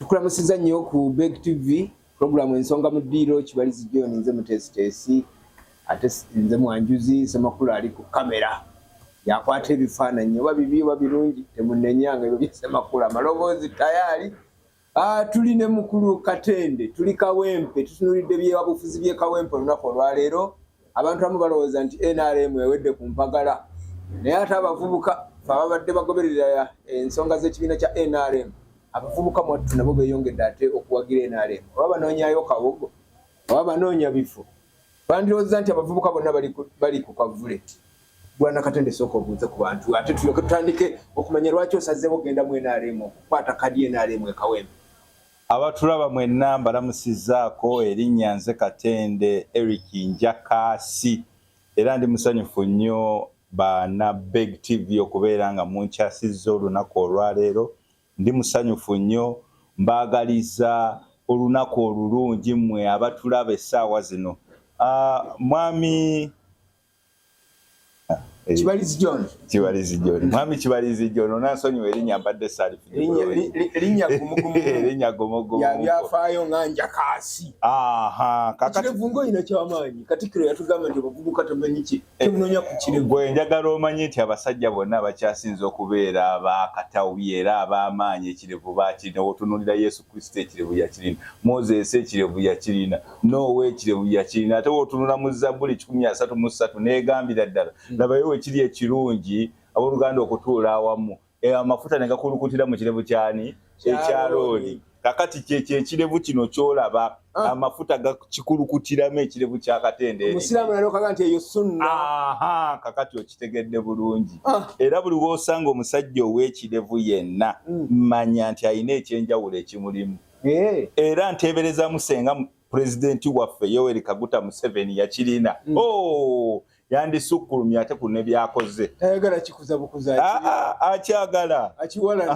Tukulamusiza nnyo ku Beg TV program ensonga mu ddiiro Kibalizi John nze mutesitesi ate nze Mwanjuzi Ssemakulu ali ku kamera yakwata ebifaananyi oba bibi oba birungi temunnenyanga ebyo Ssemakulu amaloboozi tayali. Tuli ne mukulu Katende tuli Kawempe tutunulidde byabufuzi bye Kawempe olunaku olwaleero abantu abamu balowooza nti NRM ewedde ku mpagala naye ate abavubuka babadde bagoberera ensonga z'ekibiina kya NRM abavubuka mwattu nabo beeyongedde ate okuwagira NRM oba banoonyayo kawogo oba banoonya bifo bandirowooza nti abavubuka bonna bali ku kavule. Bwana Katende sooka obuuze ku bantu ate tulyoke tutandike okumanya lwaki osazeewo ogenda mu NRM okukwata kadi NRM Kawempe. Abatulaba mwenna mbalamusizaako erinnya nze Katende Eric Njakasi era ndi musanyufu nnyo bana Beg TV okubeera nga munkyasizza olunaku olwaleero. Ndi musanyufu nnyo mbaagaliza olunaku olulungi mmwe abatulaba essaawa zino. Mwami Kibalizi John. Kibalizi John. Mwami Kibalizi John onansonyiwa erinnya mbadde salifu. Erinnya gumugumu. Erinnya gumugumu. Ya byafaayo nga Njakasi. Kakati Kirevu ngoyina kyamaanyi. Katikkiro yatugamba nti abavubuka temanyi ki. Temunoonya ku Kirevu. Gwe njagala omanyi nti abasajja bonna bakyasinza okubeera abakatawi era ab'amaanyi Ekirevu baakirina. Otunuulira Yesu Kristo Ekirevu yakirina. Moses Ekirevu yakirina. Nowa Ekirevu yakirina. Ate otunula mu Zabbuli 133 neegambira ddala. Labayo ekiri ekirungi abooluganda okutuula awamu amafuta ne gakulukutira mu kirevu kyani ekyalooni. Kakati kyekirevu kino kyolaba amafuta gakikulukutiramu ekirevu kya Katende. Omusiraamu nalyokaga nti eyo sunna. Kakati okitegedde bulungi. Era buli w'osanga omusajja ow'ekirevu yenna manya nti alina ekyenjawulo ekimulimu. Era nteebereza musenga pulezidenti waffe Yoweri Kaguta Museveni yakirina. Yandisukkulumya ate ku ne byakoze. Ayagala kikuza bukuza akyagala.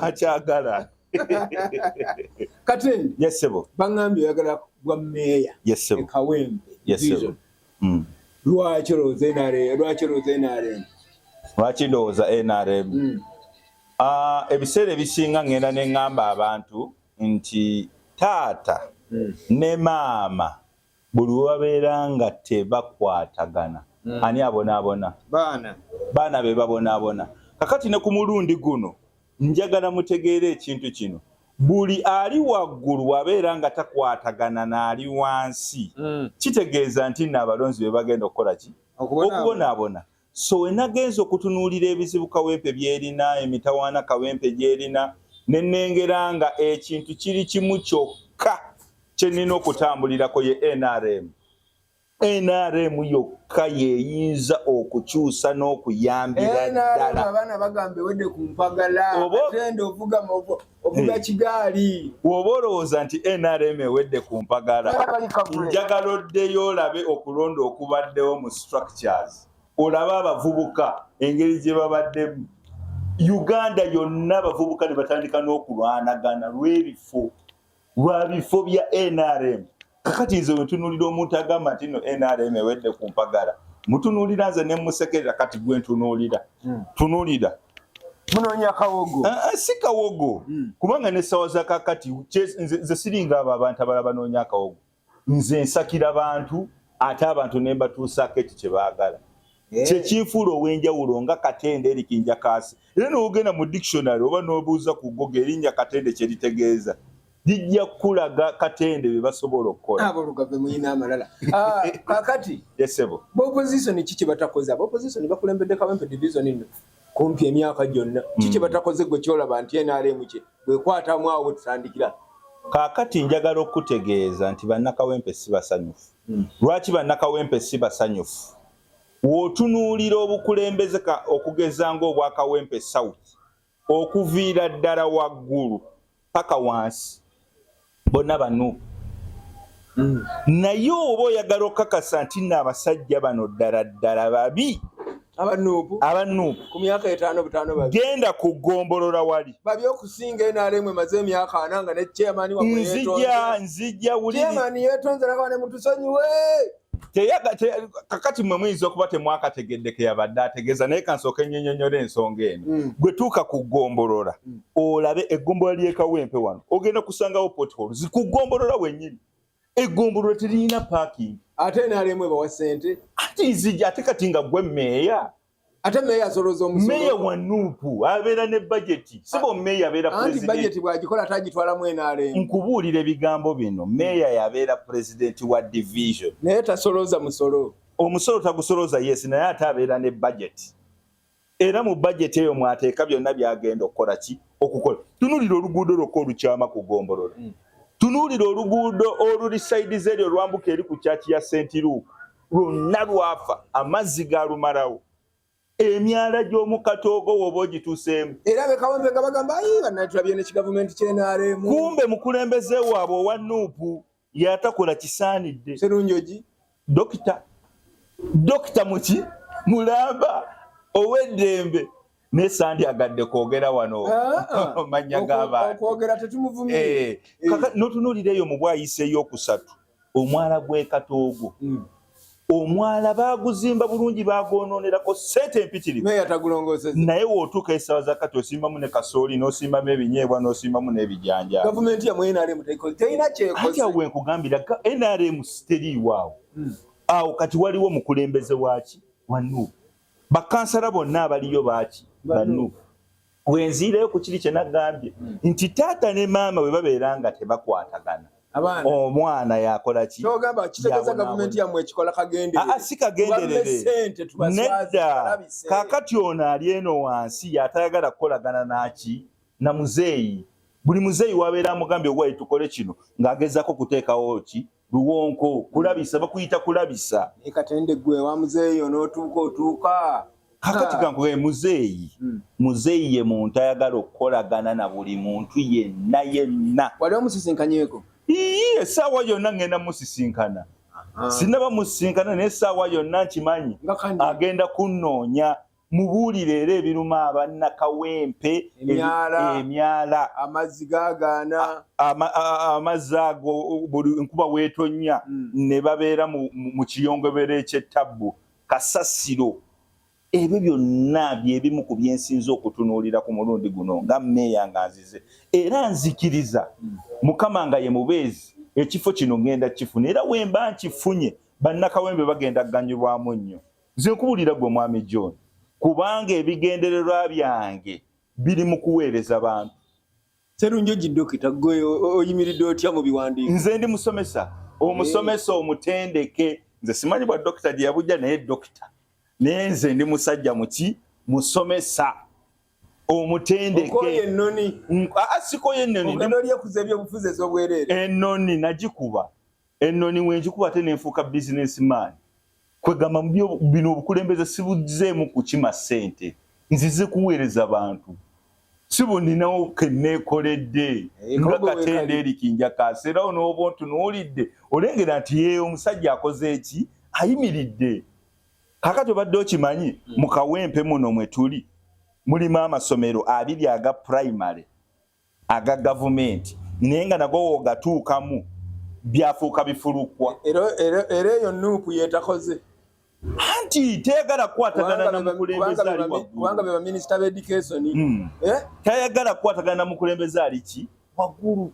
Akyagala. Katende. Yes sebo. Bangambye oyagala gwa meeya. Yes sebo. Kawempe. Yes sebo. Lwaki olowooza NRM? Lwaki ndowooza NRM? Ebiseera ebisinga ngenda ne ngamba abantu nti taata ne maama buli wabeera nga tebakwatagana. Ani abonaabona? Baana be babonaabona. Kakati ne ku mulundi guno njagala mutegeere ekintu kino. Buli ali waggulu wabeera nga takwatagana n'ali wansi. Kitegeeza nti n'abalonzi be bagenda okukola ki? Okubonaabona. So we nagenza okutunuulira ebizibu Kawempe byerina, emitawaana Kawempe gyerina, ne nnengera nga ekintu kiri kimu kyokka kye nnina okutambulirako ye NRM. NRM yokka yeeyinza okukyusa n'okuyambira ddala. Abaana bagamba ewedde ku mpagala. Katende ovuga kigaali. Bw'oba olowooza nti NRM ewedde ku mpagala, njagala oddeyo olabe okulonda okubaddewo mu structures. Olabe abavubuka engeri gye babaddemu. Uganda yonna abavubuka ne batandika n'okulwanagana lwa bifo bya NRM. Kakati nze wetunuulira omuntu agamba nti no NRM ewedde ku mpagala. Mutunuulira nze ne musekerera kati gwe ntunuulira. Tunuulira. Munoonya kawogo. Si kawogo. Kubanga n'essaawa za kakati nze siringa abo abantu abalala banoonya kawogo. Nze nsakira abantu ate abantu ne mbatuusaako ekyo kye baagala. Kyekinfuula ow'enjawulo nga Katende Eric Njakasi. Era n'ogenda mu dictionary oba n'obuuza ku Google erinnya Katende kye litegeeza. Dijja kulaga Katende be basobola okukola. Abolugave muyina amalala. Kakati. Yes sebo. Opposition kiki batakoze? Opposition bakulembedde Kawempe division nno. Kumpi emyaka gyonna. Kiki batakoze gwe kyolaba nti NRM kye bwekwatamu awo tutandikira. Kakati njagala okutegeeza nti bannakawempe si basanyufu. Lwaki bannakawempe si basanyufu? W'otunuulira obukulembeze okugeza ng'obwa Kawempe South okuviira ddala waggulu paka wansi bonna banuupu. Naye oba oyagala okukakasa nti n'abasajja bano ddala babi abanuupu ku myaka 5 babi genda kugombolola wali babi okusinga NRM emaze emyaka 4 nga ne chairman wa nzija wuliri chairman yetonze nakaba ne mutusonyiwe kakati mwe muyinza okuba temwakategedde ke yabadde ategeeza naye kansooka ennyonnyonnyola ensonga eno gwe tuuka ku ggombolola olabe eggombolola ly'ekawempe wano ogenda kusangawo potholes ku ggombolola wennyini eggombolola teririna parking ate NRM bawa ssente ate kati nga gwe mmeeya ate meeya asoloza omusolo meeya wa Nuupu abeera ne budget sibo meeya abeera president budget bwagikola tagitwalamu NRM nkubuulira ebigambo bino meeya yabeera president wa division naye tasoloza musolo omusolo tagusoloza yes naye ate abeera ne budget era mu budget eyo mwateeka byonna byagenda okukola ki okukola tunuulira oluguudo lwokka olukyama ku ggombolola tunuulira oluguudo oluli side zeri olwambuka eri ku kyaki ya St. Luke lwonna lwafa amazzi galumalawo emyala gy'omu Katoogo woba ogituuseemu era bekawempe nga bagamba ayi bannatulabye ne kigavumenti ky'NRM kumbe mukulembeze waabwe owa Nuupu yatakola kisaanidde Sserunjogi dokita muki mulamba ow'eddembe ne Sandi agadde kwogera wano manya g'abantu okwogera tetumuvumire n'otunuulira eyo mu bwayise ey'okusatu omwala gw'e Katoogo omwala baaguzimba bulungi baagwononerako ssente empitirivu meeya tagulongooseza naye wootuuka essaawa za kati osimbamu ne kasooli n'osimbamu ebinyeebwa n'osimbamu n'ebijanja gavumenti yamwe NRM terina kyekoze ati awo wenkugambira NRM teriiwaawo awo kati waliwo omukulembeze waaki wa Nuupu bakansala bonna abaliyo baaki ba Nuupu wenziireyo ku kiri kye nagambye nti taata ne maama bwe babeera nga tebakwatagana omwana yakola ki kyogamba kitegeeza gavumenti yamwe ekikola kagenderere si kagenderere nedda kaakati ono ali eno wansi yatayagala kukolagana naki na muzeeyi buli muzeeyi wabeera amugambye owaye tukole kino ng'agezaako kuteekawo ki luwonko kulabisa bakuyita kulabisa ekatende gwe wa muzeeyi onootuuka otuuka kakati kankuge muzeeyi ye muntu ayagala okukolagana na buli muntu yenna wali omusisinkanyeko essaawa yonna ngenda musisinkana sinaba musisinkana naye essaawa yonna nkimanyi agenda kunnoonya mubuulire era ebiruma abannakawempe emyala amazzi gaagaana amazzi ago buli nkuba weetonnya ne babeera mu kiyongobero eky'ettabbu kasasiro ebyo byonna byebimu ku byensinza okutunuulira ku mulundi guno nga mmeeya nga nzize era nzikiriza mukama nga ye mubeezi ekifo kino ngenda kifuna era wemba nkifunye bannakawembe bagenda kuganyulwamu nnyo nze nkubulira gwe mwami John kubanga ebigendererwa byange biri mu kuweereza bantu Sserunjogi dokita gwe oyimiridde otya mu biwandiiko nze ndi musomesa omusomesa omutendeke nze simanyi bwa dokita gye yabujja naye dokita naye nze ndi musajja muki musomesa omutendeke ennoni asikoye ennoni olyekuza ebyobufuzi ez'obwereere ennoni nagikuba ennoni wenjikuba ate nenfuuka businessman kwegamba bino obukulembeze sibuzeemu kukima ssente nzize kuweereza bantu sibuninawo keneekoledde nga katende erikinja kaseerawo n'oba ontunuulidde olengera nti ye omusajja akoze eki ayimiridde kakati obadde okimanyi mu kawempe muno mwe tuli mulimu amasomero 2 aga primary aga gavumenti naye nga nago wogatuukamu byafuuka bifulukwa era eyo Nuupu yeetakoze anti teyagala kukwatagana na mukulembeze ali kubanga be baminisita b'education tayagala kukwatagana na mukulembeze ali ki waggulu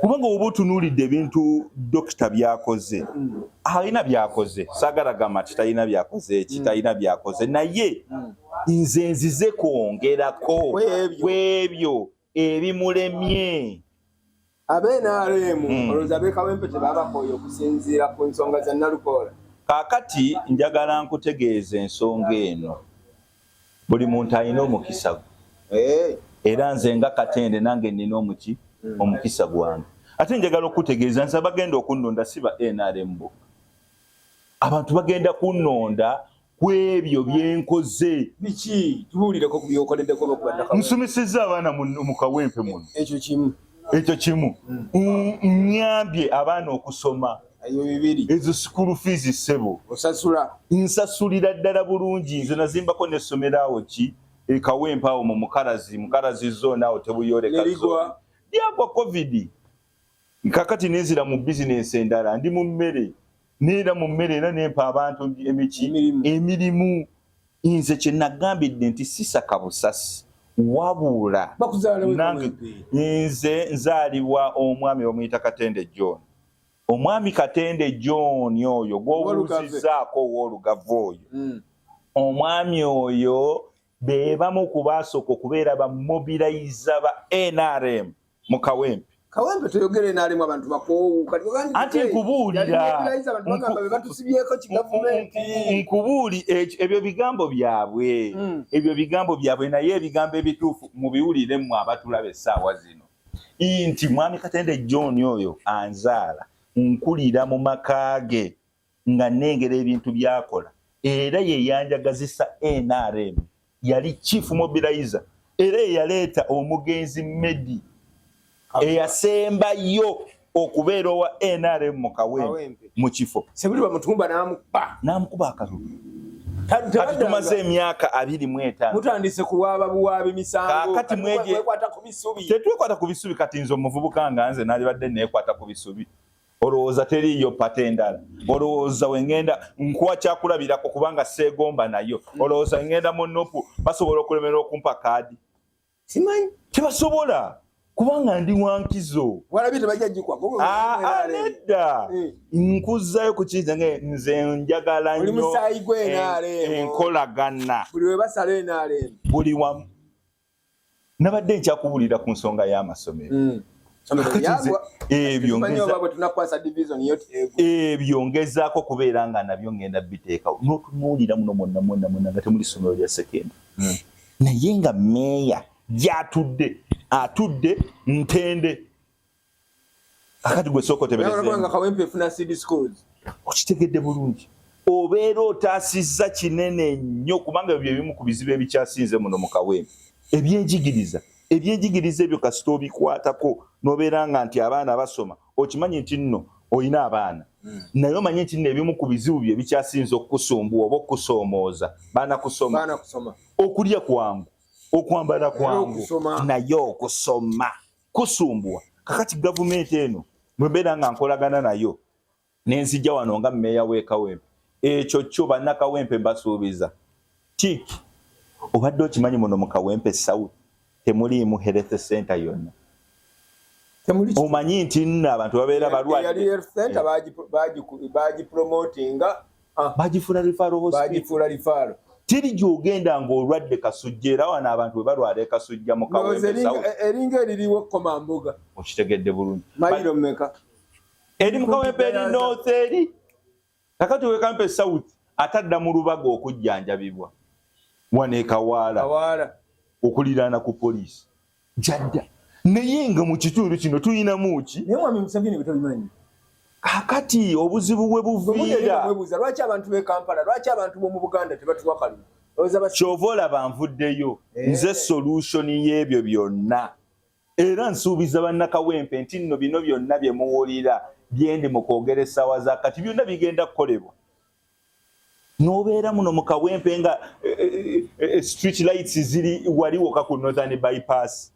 kubanga oba otunuulidde ebintu dokita byakoze alina byakoze saagala gamba ti talina byakoze eki talina byakoze naye nze nzize kwongerako kwebyo ebimulemye ab'NRM olowooza ab'ekawempe tebabakooye okusinziira ku nsonga za Nalukoola kaakati njagala nkutegeeza ensonga eno buli muntu alina omukisa gwe era nze nga Katende nange nina omukisa gwange ate njagala okutegeeza nsa bagenda okunnonda si ba NRM bokka abantu bagenda kunnonda ku ebyo byenkoze biki tubuulireko ku byokoleddeko bakubadde nsomesezza abaana mu kawempe muno ekyo kimu nnyambye abaana okusoma ezo school fees sebo osasula nsasulira ddala bulungi nze nazimbako n'essomero awo ki ekawempe awo mu mukalazi zone awo tebuyoleka lyagwa covid kakati nenzira mu bizinesi endala ndi mu mmere neera mu mmere era nempa abantu emirimu. Nze kye nagambidde nti sisaka busasi wabula nange nze nzaalibwa omwami omuyita Katende John. Omwami Katende John oyo gw'obuuzizaako ow'olugavu oyo, omwami oyo be bamu ku baasooka okubeera bamobiliza ba NRM mu Kawempe. Kawempe toyogere NRM abantu bakoowu anti nkubuulira ebyo bigambo byabwe naye ebigambo ebituufu mubiwulire mmwe abatulaba essaawa zino nti mwami Katende John oyo anzaala nkulira mu maka ge nga nnengera ebintu byakola era ye yanjagazisa NRM yali chief mobilizer era yaleeta omugenzi Medi eyasembayo okubeera owa NRM mu Kawempe mu kifo sebuli bamutumba n'amukuba akalulu. Kati tumaze emyaka 25 mutandise kuwaaba buwaabi misango kati mwekwata ku bisubi tetwekwata ku bisubi kati nzo muvubuka nga nze nalibadde neekwata ku bisubi olowooza teriyo patendala olowooza wengenda nkuwa kyakulabirako kubanga seegomba nayo olowooza ngenda mu Nopu basobola okulemerera okumpa kaadi simanyi tebasobola kubanga ndi wankizo walabite bajjajjikwa nedda nkuzzayo ku kiza nze njagala nnyo enkolagana buli we basala NRM buli wamu. Nabadde nkyakubulira ku nsonga y'amasomero ebyo ngezaako kubeera nga nabyo ngenda biteekawo n'otunuulira muno mwonna nga temuli ssomero lya sekenda naye nga meeya gy'atudde atudde Ntende akati gwe soko teberezanga Kawempe efuna seed schools okitegedde bulungi obeera otaasizza kinene nnyo kubanga ebyo ebimu ku bizibu ebikyasinze muno mu Kawempe ebyenjigiriza ebyo kasita obikwatako n'obeera nga nti abaana basoma okimanyi nti nno olina abaana naye omanyi nti nno ebimu ku bizibu bye bikyasinze okukusumbuwa oba okusoomooza baana kusoma okulya kwangu okwambala kwangu naye okusoma kusumbuwa. Kakati gavumenti eno mbeera nga nkolagana nayo n'enzijja wano nga mmeeya w'e Kawempe ekyo kyo bannakawempe mbasuubiza tiki obadde okimanyi muno mu Kawempe South temuliimu health center yonna omanyi nti nno abantu babeera balwadde bagifuna referral tiri gy'ogenda ng'olwadde kasujja era wano abantu bwe balwala ekasujja mu Kawempe South eringa eririwo Komambuga okitegedde bulungi mayiro mmeka eri mu Kawempe eri north eri kakati we Kawempe South atadda mu Lubaga okujjanjabibwa wane Kawaala okuliraana ku poliisi jadda naye nga mu kitundu kino tulinamu ki naye mwami Museveni bitabimanyi kakati obuzibu bwe buviira lwaki abantu b'e Kampala lwaki abantu b'omu Buganda tebatuwa kalulu kyova olaba nvuddeyo nze solution y'ebyo byonna era nsuubiza bannakawempe nti nno bino byonna bye muwulira byendi mu kwogera essaawa za kati byonna bigenda kukolebwa n'obeera muno mu Kawempe nga street lights ziri waliwoka ku Northern bypass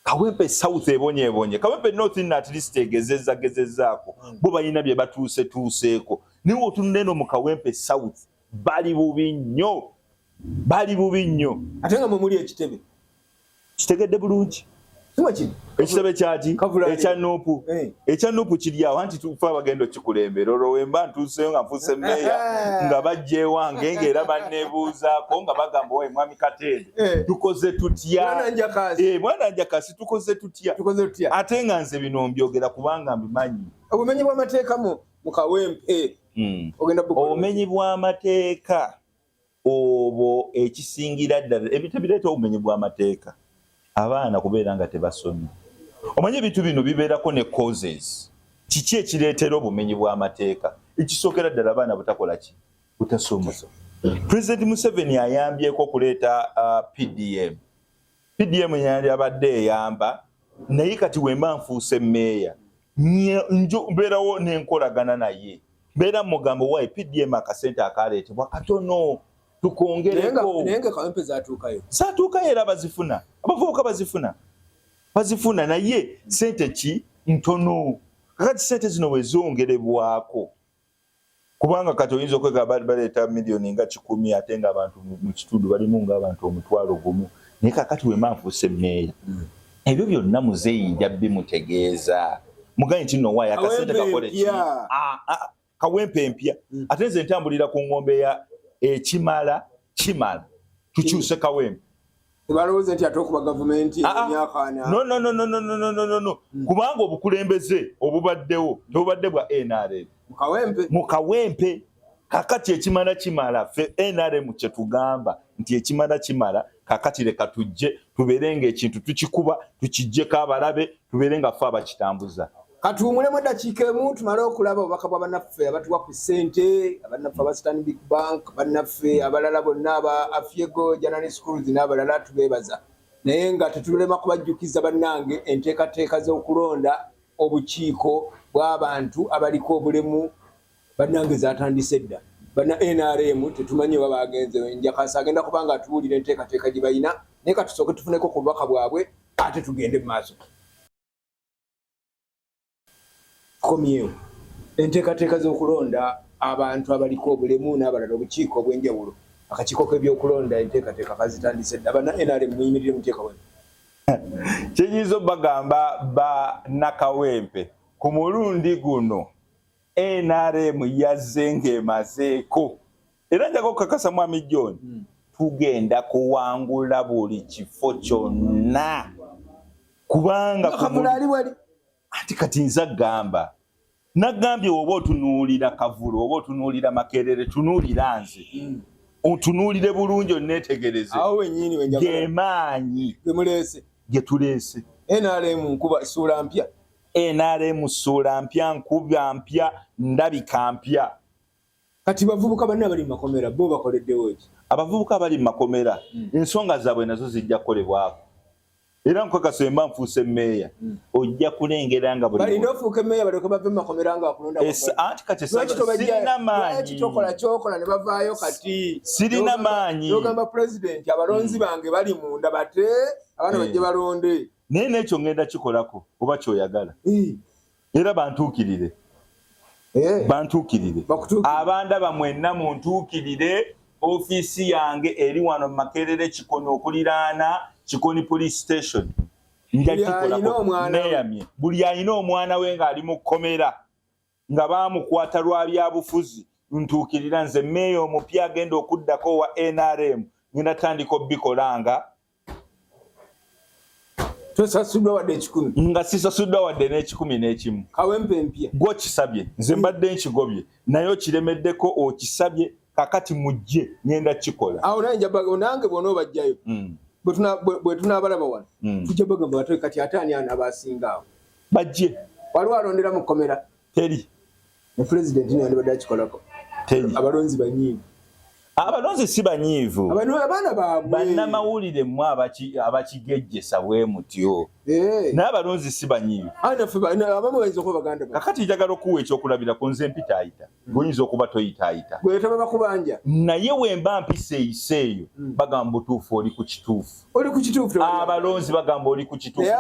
Kawempe South ebonye Kawempe North na at least gezezaako bo balina bye batuuseeko niwo tuneno mu Kawempe South bali bubi nnyo ate nga mumuli ekitebe kitegedde bulungi ekitebe kyaki ekya Nupu kiri awo anti tufa bagenda okikulembera olwo wemba ntuuseyo nga nfuuse mmeeya nga bajja ewange ng'era banneebuuzaako nga bagamba owe mwami Katende tukoze tutya mwana njakasi tukoze tutya ate nga nze bino mbyogera kubanga mbimanyi obumenyi bw'amateeka mu Kawempe obumenyi bw'amateeka obwo ekisingira ddala ebitabireeta obumenyi bw'amateeka abaana kubeera nga tebasomye omanye ebintu bino bibeerako ne causes kiki ekireetera obumenyi bw'amateeka ekisookera ddala abaana butakola ki butasoma. President Museveni ayambyeko okuleeta PDM yabadde eyamba naye kati wemba nfuuse mmeeya mbeerawo n'enkolagana naye mbeera mugambo waayi PDM akasente akaleetebwa katono tukongereko naye nga Kawempe zaatuukayo era abavubuka bazifuna naye sente ki ntono kakati sente zino wezongerebwako kubanga kati oyinza okwegamba baleeta miliyoni nga 10 ate nga abantu mu kitundu balimu nga abantu 1,000 naye kakati we manfuuse mmeeya ebyo byonna muzeeyi bimutegeeza mugaye nti no waya akasente kakole ki kawempe empya ate nze ntambulira ku ngombe ya ekimala tukyuse kawempe balowooza nti ate okuba gavumenti emyaka no kubanga obukulembeze obubaddewo tobubadde bwa NRM mu kawempe kakati ekimala ffe NRM kye tugamba nti ekimala kimala kakati leka tujje tubeerenga ekintu tukikuba tukijjeko abalabe tubeerenga ffe abakitambuza katuwumulemu eddakiika emu tumale okulaba obubaka bwa bannaffe abatuwa ku ssente abannaffe aba Stanbic Bank bannaffe abalala bonna aba Afyego General Schools n'abalala tubeebaza naye nga tetulema kubajjukiza bannange enteekateeka z'okulonda obukiiko bw'abantu abaliko obulemu bannange zatandise dda banna NRM tetumanyi oba bagenze njakasa agenda kubanga atuwulira enteekateeka gye balina naye katusooke tufuneko ku bubaka bwabwe ate tugende mu maaso komyewo enteekateeka z'okulonda abantu abaliko obulemu n'abalala obukiiko obw'enjawulo akakiiko k'ebyokulonda enteekateeka kazitandise dda banna NRM muyimirire muteeka wempe kyenyinza bagamba bannakawempe ku mulundi guno NRM yazze ng'emazeeko era njaga okukakasa Mwami John tugenda kuwangula buli kifo kyonna kubanga ati kati nza gamba nagambye oba otunuulira Kavulo oba otunuulira Makerere tunuulira nze otunuulire bulungi onneetegereze awo wennyini wenjagala gemaanyi ge tuleese NRM nkuba ssuula mpya NRM ssuula mpya nkuba mpya ndabika mpya kati bavubuka banna bali mu makomera bo bakoleddewo ki abavubuka bali mu makomera ensonga zaabwe nazo zijja kukolebwako era nkakasa emba nfuuse mmeeya ojja kulengera nga buli balina ofuuka emmeeya balyoke bave mu makomera nga bakulonda anti kati sirina maanyi kitokola kyokola ne bavaayo kati sirina maanyi ogamba pulezidenti abalonzi bange bali munda bate abaana bajje balonde naye n'ekyo ngenda kikolako oba kyoyagala era bantuukirire abandaba mwenna muntuukirire ofiisi yange eri wano mu Makerere Kikoni okuliraana Kikoni Police Station njakikolako neyamye buli alina omwana we ng'ali mu kkomera nga baamukwata lwa byabufuzi ntuukirira nze mmeeya omupya agenda okuddako wa NRM ngenda tandika obbikolanga tosasuddwa wadde 10 nga sisasuddwa wadde n'11 kawempe mpya gw'okisabye nze mbadde nkigobye naye okiremeddeko okisabye kakati mujje ngenda kikola awo nange bwona obajjayo bwe tunaabalaba wano tujja bagamba batoe kati ate ani abasinga awo bajje waliwo alondera mu kkomera teri ne pulezidenti naye badde akikolako teri abalonzi banyiivu abalonzi si banyiivu abaana baabwe bannamawulire mmwe abakigejjesa bwe mutyo naye abalonzi si banyiivu abamu bayinza okuba baganda kakati njagala okuwa ekyokulabirako nze mpitaayita gweoyinza okuba toyitaayita gwetaba bakubanja naye wemba mpiseeyise eyo bagamba butuufu oli ku kituufu abalonzi bagamba oli ku kituufu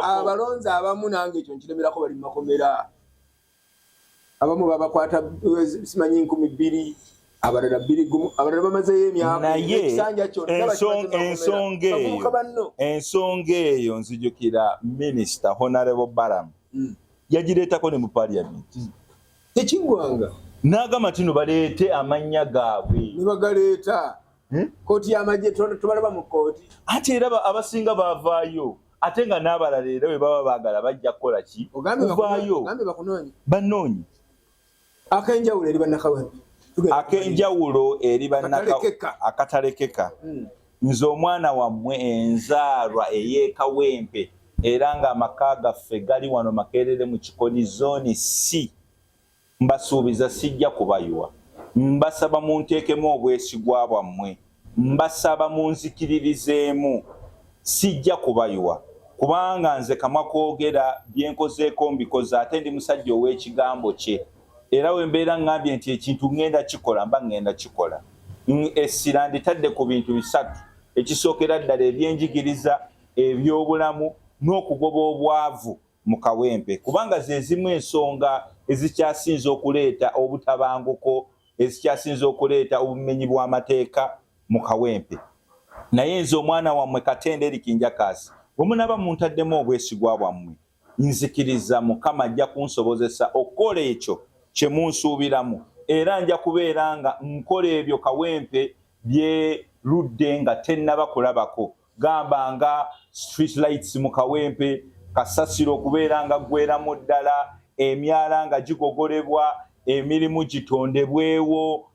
abalonzi abamu nange ekyo nkiremerako bali mu makomera abamu babakwata simanyi 2,000 abalala 2 abalala bamazeyo emyaka ekisanja kyonna ensonga eyo nzijukira Minister Honorable Baram yagireetako ne mu Parliament tekigwanga n'agamba tino baleete amannya gaabwe ne bagaleeta kooti y'amagye tubalaba mu kooti ate era abasinga baavaayo ate nga n'abalala era bwe baba baagala bajja kukola ki kuvaayo banoonyi ak'enjawulo eri bannakawempe ak'enjawulo eri akatalekeka nze omwana wammwe enzaalwa ey'ekawempe era ng'amaka gaffe gali wano Makerere mu Kikoni zooni C mbasuubiza sijja kubayiwa mbasaba munteekemu obwesigwa bwammwe mbasaba munzikiririzeemu sijja kubayiwa kubanga nze kamwa kwogera byenkozeeko mbikoze ate ndi musajja ow'ekigambo kye era wembeera ngambye nti ekintu ngenda kikola mba ngenda kikola essira nditadde ku bintu 3 ekisookera ddala ebyenjigiriza ebyobulamu n'okugoba obwavu mu kawempe kubanga ze zimu ensonga ezikyasinze okuleeta obutabanguko, ezikyasinze okuleeta obumenyi bw'amateeka mu Kawempe. Naye nze omwana wammwe Katende Eric Njakasi, omunaba muntaddemu obwesigwa bwammwe, nzikiriza Mukama ajja kunsobozesa okukola ekyo kye munsuubiramu, era nja kubeera nga nkola ebyo Kawempe bye ludde nga tennaba kulabako. Gamba nga street lights mu Kawempe, kasasiro okubeera nga gweramu ddala, emyala nga gigogolebwa, emirimu gitondebwewo,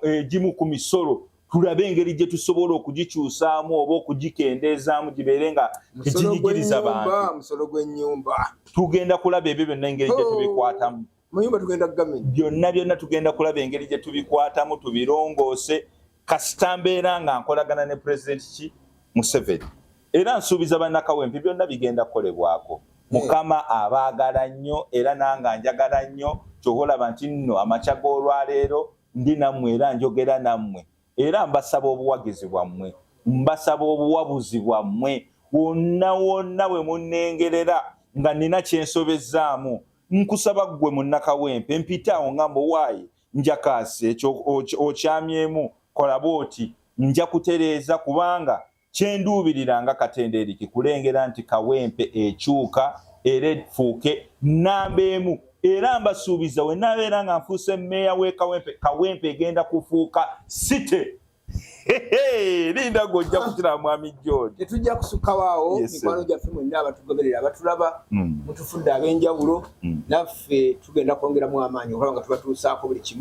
egimu ku misolo tulabe engeri gye tusobola okugikyusaamu oba okugikendeezaamu gibeere nga teginyigiriza bantu. Musolo gw'ennyumba Tugenda kulaba ebyo byonna engeri gye tubikwatamu. Muyumba tugenda kugamenya. Byonna tugenda kulaba engeri gye tubikwatamu, tubirongoose, kasita mbeera nga nkolagana ne President Museveni. Era nsuubiza bannakawempe byonna bigenda kukolebwako. Mukama abaagala nnyo era nanga njagala nnyo, kyolaba nti nno amakya g'olwaleero ndi nammwe era njogera nammwe. Era mbasaba obuwagizi bwammwe, mbasaba obuwabuzi bwammwe, wonna bwe munnengerera nga nina kyensobezzaamu. Nkusaba ggwe munnakawempe, mpitaawo ngamba waayi Njakasi ekyo okyamyemu, kola bw'oti, nja kutereeza kubanga kyenduubirira nga Katende Eric kulengera nti Kawempe ekyuka era efuuke nnamba emu. Era mbasuubiza we nabeera nga nfuuse mmeeya w'e Kawempe egenda kufuuka site. Linda gojja kutira Mwami George. Tetujja kusukawaawo mikwano gyaffe mwenna abatugoberera abatulaba mutufudde ab'enjawulo, naffe tugenda kwongeramu amaanyi okulaba nga tubatuusaako buli kimu.